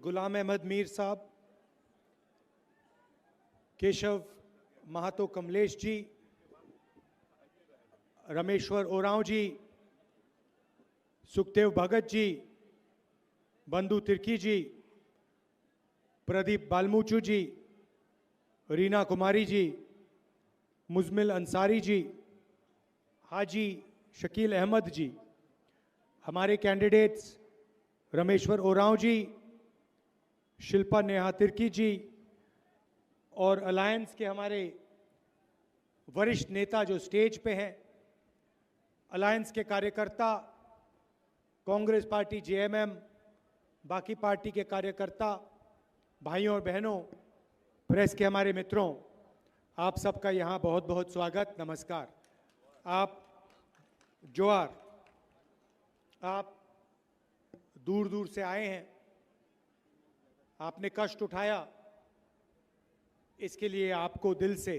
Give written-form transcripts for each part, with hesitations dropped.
गुलाम अहमद मीर साहब, केशव महातो कमलेश जी, रमेश्वर ओरांव जी, सुखदेव भगत जी, बंधु तिर्की जी, प्रदीप बालमूचू जी, रीना कुमारी जी, मुजमिल अंसारी जी, हाजी शकील अहमद जी, हमारे कैंडिडेट्स रमेश्वर ओरांव जी, शिल्पा नेहा तिर्की जी और अलायंस के हमारे वरिष्ठ नेता जो स्टेज पे हैं, अलायंस के कार्यकर्ता, कांग्रेस पार्टी, जेएमएम, बाकी पार्टी के कार्यकर्ता, भाइयों और बहनों, प्रेस के हमारे मित्रों, आप सबका यहाँ बहुत बहुत स्वागत, नमस्कार। आप जोहार। आप दूर दूर से आए हैं, आपने कष्ट उठाया, इसके लिए आपको दिल से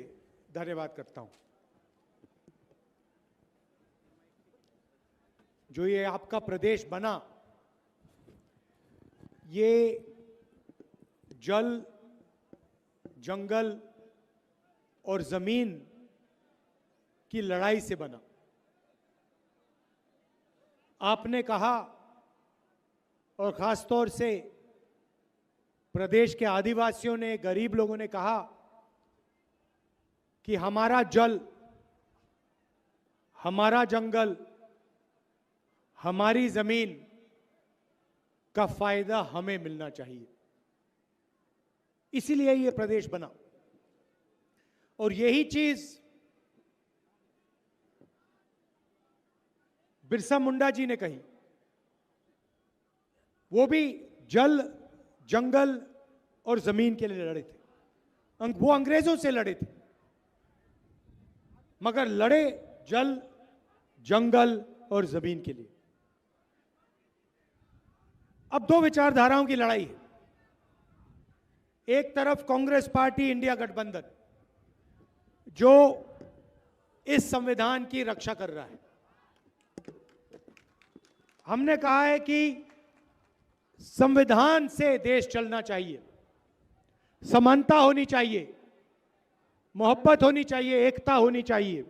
धन्यवाद करता हूं। जो ये आपका प्रदेश बना, ये जल, जंगल और जमीन की लड़ाई से बना। आपने कहा, और खास तौर से प्रदेश के आदिवासियों ने, गरीब लोगों ने कहा कि हमारा जल, हमारा जंगल, हमारी जमीन का फायदा हमें मिलना चाहिए। इसीलिए ये प्रदेश बना। और यही चीज बिरसा मुंडा जी ने कही। वो भी जल, जंगल और जमीन के लिए लड़े थे। वो अंग्रेजों से लड़े थे, मगर लड़े जल, जंगल और जमीन के लिए। अब दो विचारधाराओं की लड़ाई है। एक तरफ कांग्रेस पार्टी, इंडिया गठबंधन, जो इस संविधान की रक्षा कर रहा है। हमने कहा है कि संविधान से देश चलना चाहिए, समानता होनी चाहिए, मोहब्बत होनी चाहिए, एकता होनी चाहिए।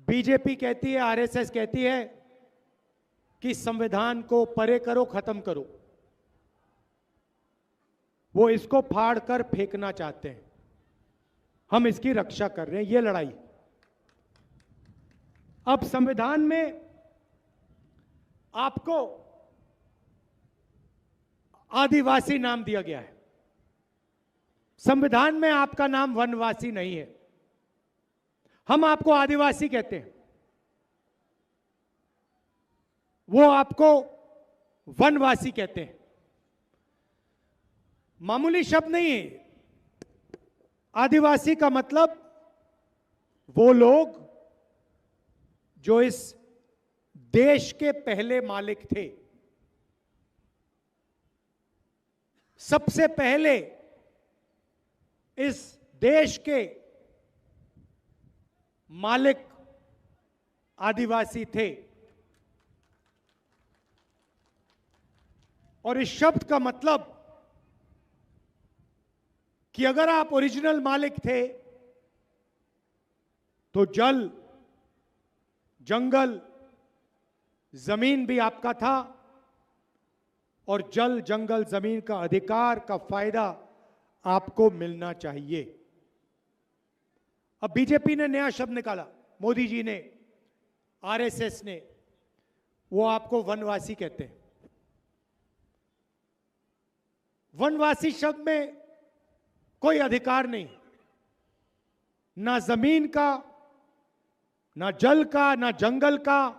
बीजेपी कहती है, आरएसएस कहती है कि संविधान को परे करो, खत्म करो। वो इसको फाड़ कर फेंकना चाहते हैं। हम इसकी रक्षा कर रहे हैं। ये लड़ाई। अब संविधान में आपको आदिवासी नाम दिया गया है। संविधान में आपका नाम वनवासी नहीं है। हम आपको आदिवासी कहते हैं, वो आपको वनवासी कहते हैं। मामूली शब्द नहीं है। आदिवासी का मतलब वो लोग जो इस देश के पहले मालिक थे। सबसे पहले इस देश के मालिक आदिवासी थे। और इस शब्द का मतलब कि अगर आप ओरिजिनल मालिक थे तो जल, जंगल, जमीन भी आपका था, और जल, जंगल, जमीन का अधिकार का फायदा आपको मिलना चाहिए। अब बीजेपी ने नया शब्द निकाला, मोदी जी ने, आरएसएस ने, वो आपको वनवासी कहते हैं। वनवासी शब्द में कोई अधिकार नहीं, ना जमीन का, ना जल का, ना जंगल का,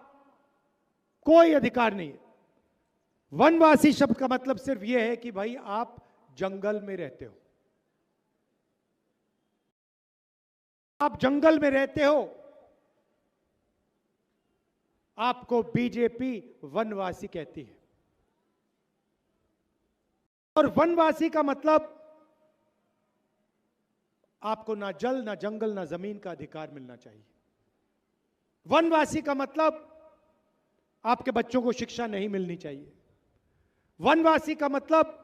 कोई अधिकार नहीं है। वनवासी शब्द का मतलब सिर्फ यह है कि भाई आप जंगल में रहते हो, आप जंगल में रहते हो, आपको बीजेपी वनवासी कहती है। और वनवासी का मतलब आपको ना जल, ना जंगल, ना जमीन का अधिकार मिलना चाहिए। वनवासी का मतलब आपके बच्चों को शिक्षा नहीं मिलनी चाहिए। वनवासी का मतलब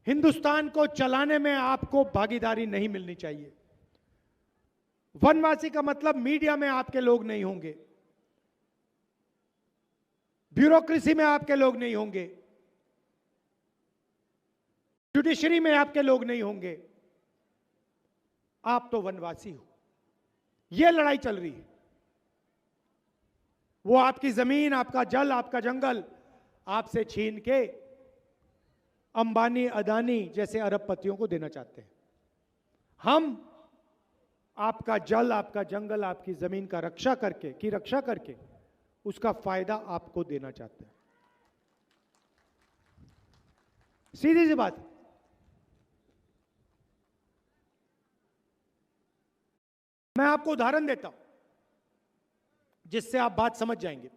हिंदुस्तान को चलाने में आपको भागीदारी नहीं मिलनी चाहिए। वनवासी का मतलब मीडिया में आपके लोग नहीं होंगे, ब्यूरोक्रेसी में आपके लोग नहीं होंगे, जुडिशरी में आपके लोग नहीं होंगे। आप तो वनवासी हो। यह लड़ाई चल रही है। वो आपकी जमीन, आपका जल, आपका जंगल आपसे छीन के अंबानी, अदानी जैसे अरबपतियों को देना चाहते हैं। हम आपका जल, आपका जंगल, आपकी जमीन का रक्षा करके उसका फायदा आपको देना चाहते हैं। सीधी सी बात। मैं आपको उदाहरण देता हूं जिससे आप बात समझ जाएंगे।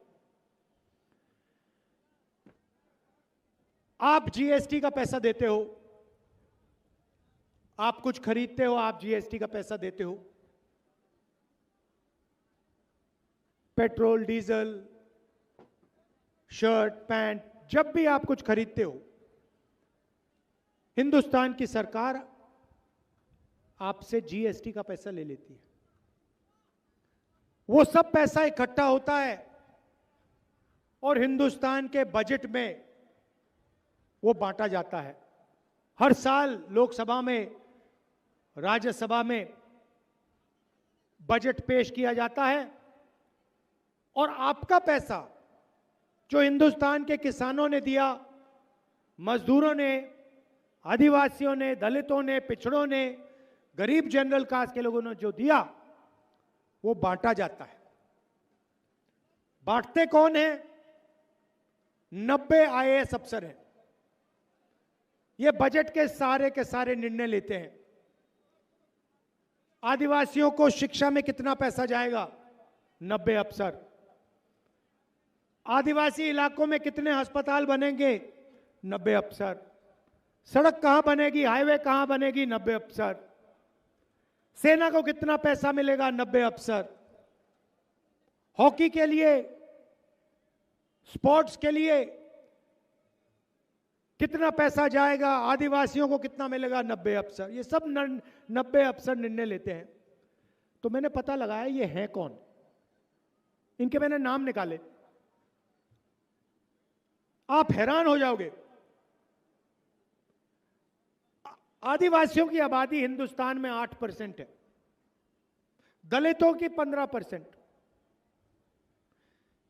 आप जीएसटी का पैसा देते हो, आप कुछ खरीदते हो, आप जीएसटी का पैसा देते हो। पेट्रोल, डीजल, शर्ट, पैंट, जब भी आप कुछ खरीदते हो, हिंदुस्तान की सरकार आपसे जीएसटी का पैसा ले लेती है। वो सब पैसा इकट्ठा होता है और हिंदुस्तान के बजट में वो बांटा जाता है। हर साल लोकसभा में, राज्यसभा में बजट पेश किया जाता है और आपका पैसा जो हिंदुस्तान के किसानों ने दिया, मजदूरों ने, आदिवासियों ने, दलितों ने, पिछड़ों ने, गरीब जनरल कास्ट के लोगों ने जो दिया, वो बांटा जाता है। बांटते कौन है? 90 आईएएस अफसर हैं। ये बजट के सारे निर्णय लेते हैं। आदिवासियों को शिक्षा में कितना पैसा जाएगा? 90 अफसर। आदिवासी इलाकों में कितने अस्पताल बनेंगे? 90 अफसर। सड़क कहां बनेगी, हाईवे कहां बनेगी? 90 अफसर। सेना को कितना पैसा मिलेगा? 90 अफसर। हॉकी के लिए, स्पोर्ट्स के लिए कितना पैसा जाएगा? आदिवासियों को कितना मिलेगा? 90 अफसर। ये सब 90 अफसर निर्णय लेते हैं। तो मैंने पता लगाया ये हैं कौन। इनके मैंने नाम निकाले, आप हैरान हो जाओगे। आदिवासियों की आबादी हिंदुस्तान में 8% है, दलितों की 15%,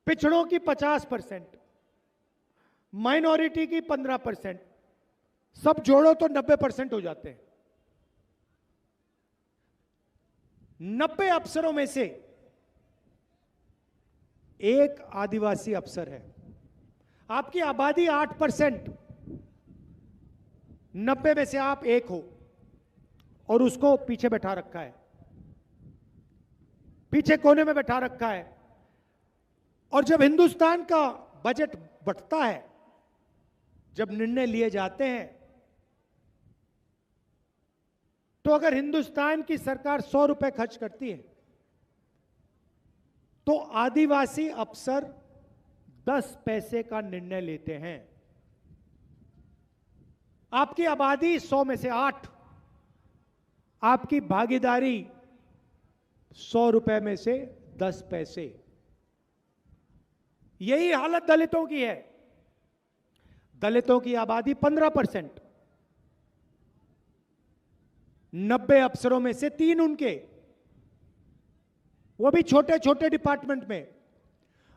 पिछड़ों की 50%, माइनॉरिटी की 15%, सब जोड़ो तो 90% हो जाते हैं। 90 अफसरों में से एक आदिवासी अफसर है। आपकी आबादी 8%, 90 में से आप एक हो और उसको पीछे बैठा रखा है, पीछे कोने में बैठा रखा है। और जब हिंदुस्तान का बजट बढ़ता है, जब निर्णय लिए जाते हैं, तो अगर हिंदुस्तान की सरकार 100 रुपए खर्च करती है तो आदिवासी अफसर 10 पैसे का निर्णय लेते हैं। आपकी आबादी 100 में से 8, आपकी भागीदारी 100 रुपए में से 10 पैसे। यही हालत दलितों की है। दलितों की आबादी 15%, 90 अफसरों में से 3 उनके, वो भी छोटे छोटे डिपार्टमेंट में।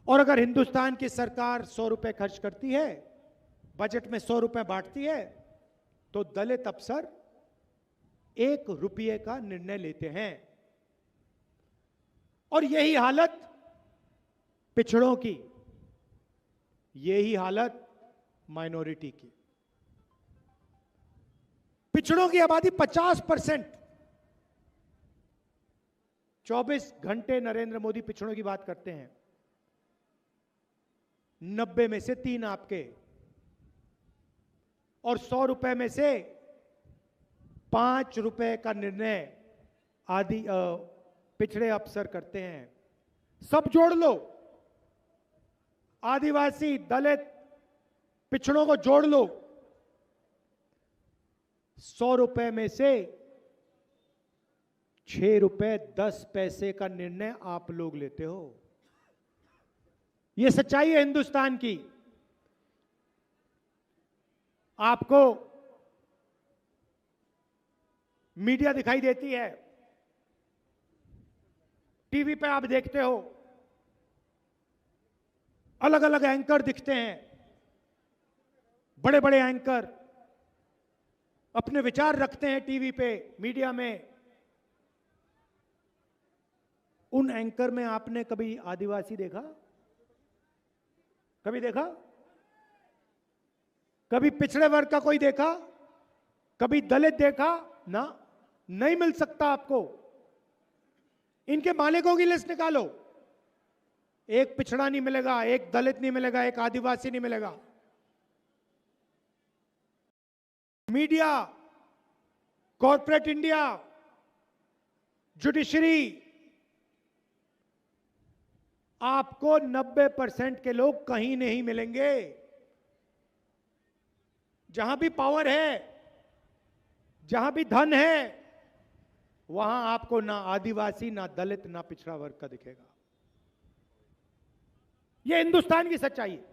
और अगर हिंदुस्तान की सरकार 100 रुपए खर्च करती है, बजट में 100 रुपए बांटती है, तो दलित अफसर 1 रुपये का निर्णय लेते हैं। और यही हालत पिछड़ों की, यही हालत माइनॉरिटी की। पिछड़ों की आबादी 50%। 24 घंटे नरेंद्र मोदी पिछड़ों की बात करते हैं। 90 में से 3 आपके, और 100 रुपए में से 5 रुपए का निर्णय पिछड़े अफसर करते हैं। सब जोड़ लो, आदिवासी, दलित, पिछड़ों को जोड़ लो। 100 रुपए में से 6 रुपए 10 पैसे का निर्णय आप लोग लेते हो। यह सच्चाई है हिंदुस्तान की। आपको मीडिया दिखाई देती है, टीवी पे आप देखते हो, अलग अलग एंकर दिखते हैं, बड़े बड़े एंकर अपने विचार रखते हैं टीवी पे, मीडिया में। उन एंकर में आपने कभी आदिवासी देखा? कभी देखा? कभी पिछड़े वर्ग का कोई देखा? कभी दलित देखा? ना, नहीं मिल सकता आपको। इनके मालिकों की लिस्ट निकालो, एक पिछड़ा नहीं मिलेगा, एक दलित नहीं मिलेगा, एक आदिवासी नहीं मिलेगा। मीडिया, कॉर्पोरेट इंडिया, जुडिशरी, आपको 90% के लोग कहीं नहीं मिलेंगे। जहां भी पावर है, जहां भी धन है, वहां आपको ना आदिवासी, ना दलित, ना पिछड़ा वर्ग का दिखेगा। यह हिंदुस्तान की सच्चाई है।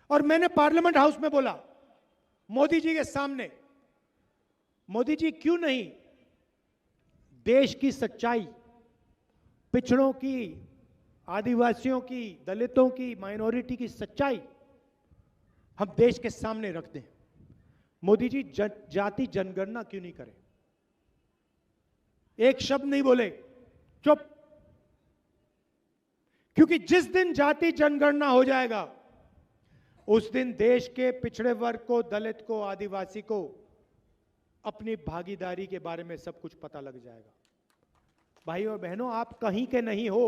और मैंने पार्लियामेंट हाउस में बोला मोदी जी के सामने, मोदी जी क्यों नहीं देश की सच्चाई, पिछड़ों की, आदिवासियों की, दलितों की, माइनॉरिटी की सच्चाई हम देश के सामने रखते हैं। मोदी जी जाति जनगणना क्यों नहीं करें? एक शब्द नहीं बोले, चुप। क्योंकि जिस दिन जाति जनगणना हो जाएगा, उस दिन देश के पिछड़े वर्ग को, दलित को, आदिवासी को अपनी भागीदारी के बारे में सब कुछ पता लग जाएगा। भाई और बहनों, आप कहीं के नहीं हो,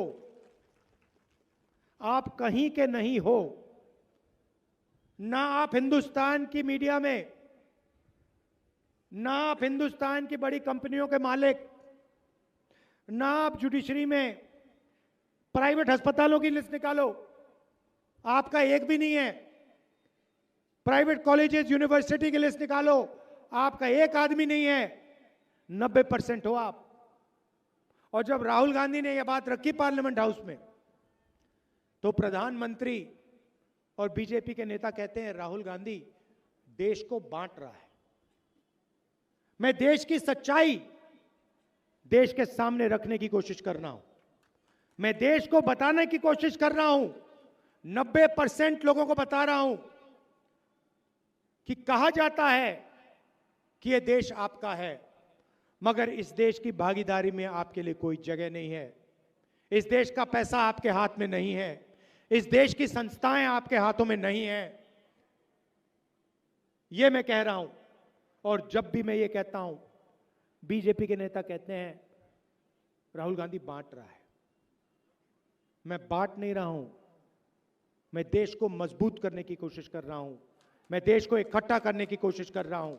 आप कहीं के नहीं हो। ना आप हिंदुस्तान की मीडिया में, ना आप हिंदुस्तान की बड़ी कंपनियों के मालिक, ना आप जुडिशरी में। प्राइवेट अस्पतालों की लिस्ट निकालो, आपका एक भी नहीं है। प्राइवेट कॉलेजेस, यूनिवर्सिटी की लिस्ट निकालो, आपका एक आदमी नहीं है। 90% हो आप। और जब राहुल गांधी ने यह बात रखी पार्लियामेंट हाउस में, तो प्रधानमंत्री और बीजेपी के नेता कहते हैं राहुल गांधी देश को बांट रहा है। मैं देश की सच्चाई देश के सामने रखने की कोशिश कर रहा हूं। मैं देश को बताने की कोशिश कर रहा हूं। 90% लोगों को बता रहा हूं कि कहा जाता है कि यह देश आपका है, मगर इस देश की भागीदारी में आपके लिए कोई जगह नहीं है। इस देश का पैसा आपके हाथ में नहीं है। इस देश की संस्थाएं आपके हाथों में नहीं है। यह मैं कह रहा हूं। और जब भी मैं ये कहता हूं, बीजेपी के नेता कहते हैं राहुल गांधी बांट रहा है। मैं बांट नहीं रहा हूं, मैं देश को मजबूत करने की कोशिश कर रहा हूं। मैं देश को इकट्ठा करने की कोशिश कर रहा हूं।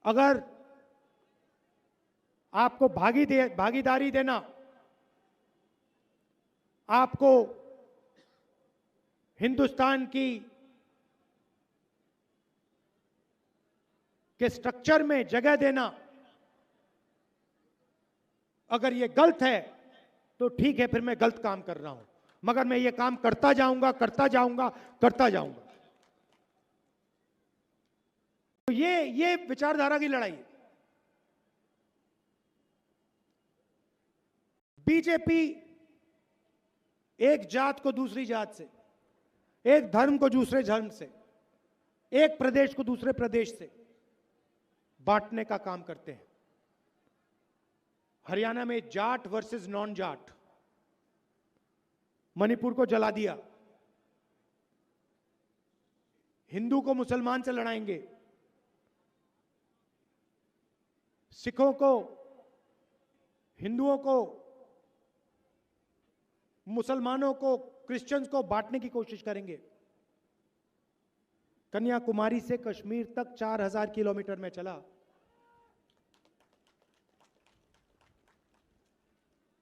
अगर आपको भागीदारी देना, आपको हिंदुस्तान के स्ट्रक्चर में जगह देना, अगर यह गलत है तो ठीक है, फिर मैं गलत काम कर रहा हूं। मगर मैं ये काम करता जाऊंगा, करता जाऊंगा, करता जाऊंगा। तो ये विचारधारा की लड़ाई है। बीजेपी एक जात को दूसरी जात से, एक धर्म को दूसरे धर्म से, एक प्रदेश को दूसरे प्रदेश से बांटने का काम करते हैं। हरियाणा में जाट वर्सेस नॉन जाट, मणिपुर को जला दिया। हिंदू को मुसलमान से लड़ाएंगे, सिखों को, हिंदुओं को, मुसलमानों को, क्रिश्चियंस को बांटने की कोशिश करेंगे। कन्याकुमारी से कश्मीर तक 4000 किलोमीटर में चला।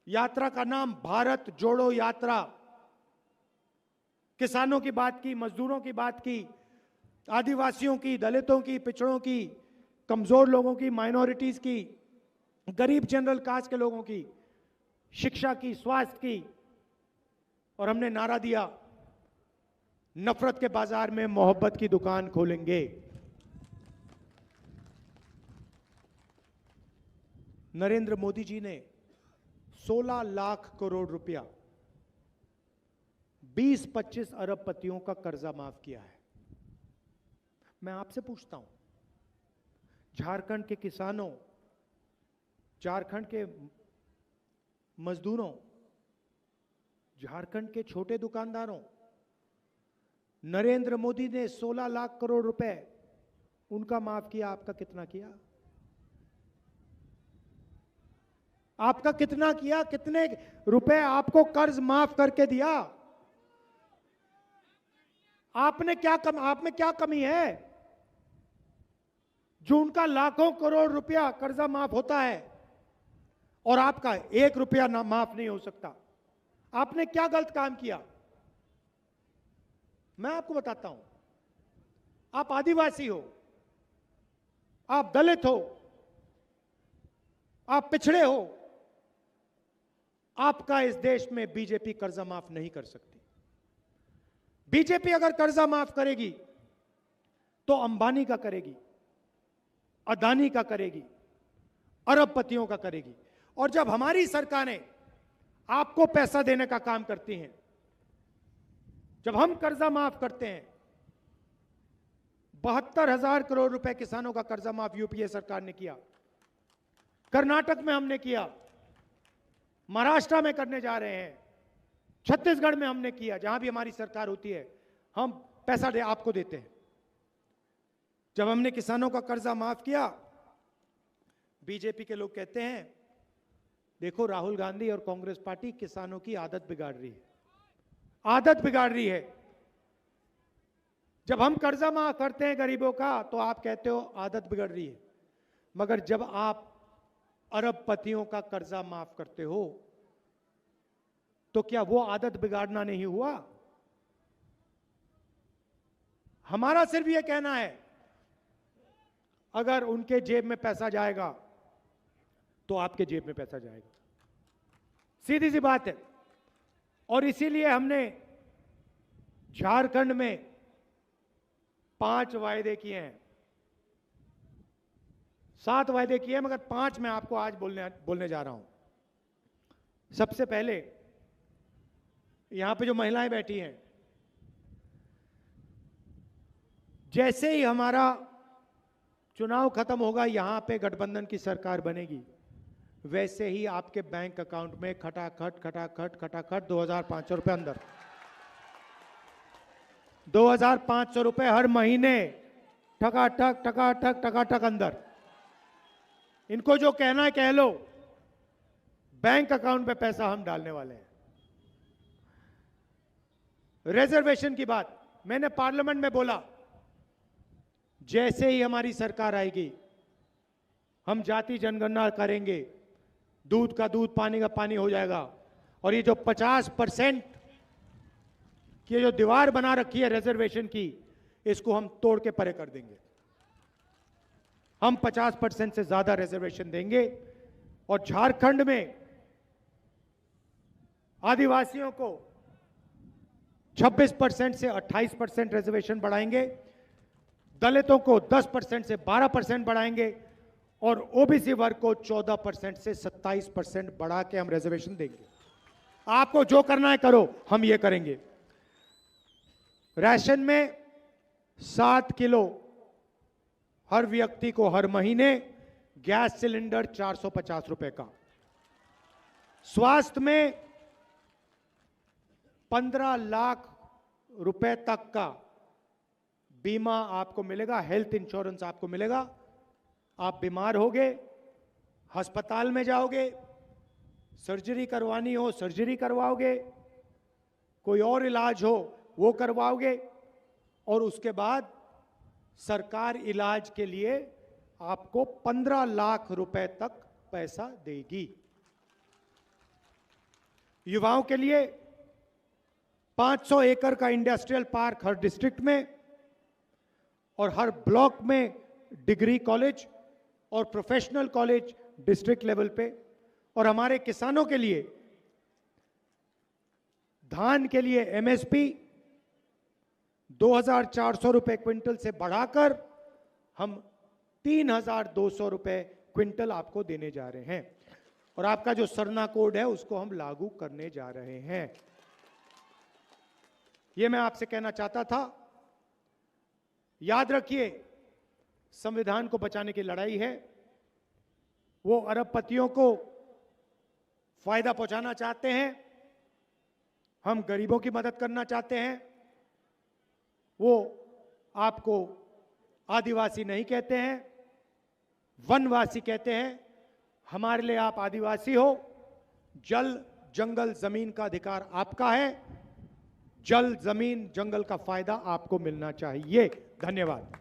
यात्रा का नाम भारत जोड़ो यात्रा। किसानों की बात की, मजदूरों की बात की, आदिवासियों की, दलितों की, पिछड़ों की, कमजोर लोगों की, माइनॉरिटीज की, गरीब जनरल कास्ट के लोगों की, शिक्षा की, स्वास्थ्य की। और हमने नारा दिया, नफरत के बाजार में मोहब्बत की दुकान खोलेंगे। नरेंद्र मोदी जी ने 16 लाख करोड़ रुपया 20-25 अरबपतियों का कर्जा माफ किया है। मैं आपसे पूछता हूं, झारखंड के किसानों, झारखंड के मजदूरों, झारखंड के छोटे दुकानदारों, नरेंद्र मोदी ने 16 लाख करोड़ रुपए उनका माफ किया, आपका कितना किया? आपका कितना किया? कितने रुपए आपको कर्ज माफ करके दिया? आप में क्या कमी है जो उनका लाखों करोड़ रुपया कर्जा माफ होता है और आपका 1 रुपया ना माफ नहीं हो सकता? आपने क्या गलत काम किया? मैं आपको बताता हूं। आप आदिवासी हो, आप दलित हो, आप पिछड़े हो, आपका इस देश में बीजेपी कर्जा माफ नहीं कर सकती। बीजेपी अगर कर्जा माफ करेगी तो अंबानी का करेगी, अदानी का करेगी, अरबपतियों का करेगी। और जब हमारी सरकारें आपको पैसा देने का काम करती हैं, जब हम कर्जा माफ करते हैं, 72,000 करोड़ रुपए किसानों का कर्जा माफ यूपीए सरकार ने किया, कर्नाटक में हमने किया, महाराष्ट्र में करने जा रहे हैं, छत्तीसगढ़ में हमने किया। जहां भी हमारी सरकार होती है हम पैसा आपको देते हैं। जब हमने किसानों का कर्जा माफ किया, बीजेपी के लोग कहते हैं देखो राहुल गांधी और कांग्रेस पार्टी किसानों की आदत बिगाड़ रही है, आदत बिगाड़ रही है। जब हम कर्जा माफ करते हैं गरीबों का तो आप कहते हो आदत बिगड़ रही है, मगर जब आप अरबपतियों का कर्जा माफ करते हो तो क्या वो आदत बिगाड़ना नहीं हुआ? हमारा सिर्फ ये कहना है, अगर उनके जेब में पैसा जाएगा तो आपके जेब में पैसा जाएगा, सीधी सी बात है। और इसीलिए हमने झारखंड में 5 वायदे किए हैं, 7 वायदे किए हैं, मगर 5 मैं आपको आज बोलने जा रहा हूं। सबसे पहले यहां पे जो महिलाएं बैठी हैं, जैसे ही हमारा चुनाव खत्म होगा, यहां पे गठबंधन की सरकार बनेगी, वैसे ही आपके बैंक अकाउंट में खटाखट खटाखट खटाखट 2,500 रुपए अंदर, 2,500 रुपए हर महीने ठकाठक ठकाठक ठकाठक अंदर। इनको जो कहना है कह लो, बैंक अकाउंट पे पैसा हम डालने वाले हैं। रिजर्वेशन की बात मैंने पार्लियामेंट में बोला, जैसे ही हमारी सरकार आएगी हम जाति जनगणना करेंगे, दूध का दूध पानी का पानी हो जाएगा। और ये जो 50% की जो दीवार बना रखी है रिजर्वेशन की, इसको हम तोड़ के परे कर देंगे। हम 50% से ज्यादा रिजर्वेशन देंगे और झारखंड में आदिवासियों को 26% से 28% रिजर्वेशन बढ़ाएंगे, दलितों को 10% से 12% बढ़ाएंगे और ओबीसी वर्ग को 14% से 27% बढ़ा के हम रिजर्वेशन देंगे। आपको जो करना है करो, हम ये करेंगे। राशन में 7 किलो हर व्यक्ति को हर महीने, गैस सिलेंडर 450 रुपए का। स्वास्थ्य में 15 लाख रुपए तक का बीमा आपको मिलेगा, हेल्थ इंश्योरेंस आपको मिलेगा। आप बीमार होगे, अस्पताल में जाओगे, सर्जरी करवानी हो सर्जरी करवाओगे, कोई और इलाज हो वो करवाओगे, और उसके बाद सरकार इलाज के लिए आपको 15 लाख रुपए तक पैसा देगी। युवाओं के लिए 500 एकड़ का इंडस्ट्रियल पार्क हर डिस्ट्रिक्ट में और हर ब्लॉक में डिग्री कॉलेज और प्रोफेशनल कॉलेज डिस्ट्रिक्ट लेवल पे। और हमारे किसानों के लिए धान के लिए एमएसपी 2,400 रुपए क्विंटल से बढ़ाकर हम 3,200 रुपए क्विंटल आपको देने जा रहे हैं। और आपका जो सरना कोड है उसको हम लागू करने जा रहे हैं। यह मैं आपसे कहना चाहता था। याद रखिए, संविधान को बचाने की लड़ाई है। वो अरबपतियों को फायदा पहुंचाना चाहते हैं, हम गरीबों की मदद करना चाहते हैं। वो आपको आदिवासी नहीं कहते हैं, वनवासी कहते हैं। हमारे लिए आप आदिवासी हो। जल जंगल जमीन का अधिकार आपका है। जल जमीन जंगल का फायदा आपको मिलना चाहिए। धन्यवाद।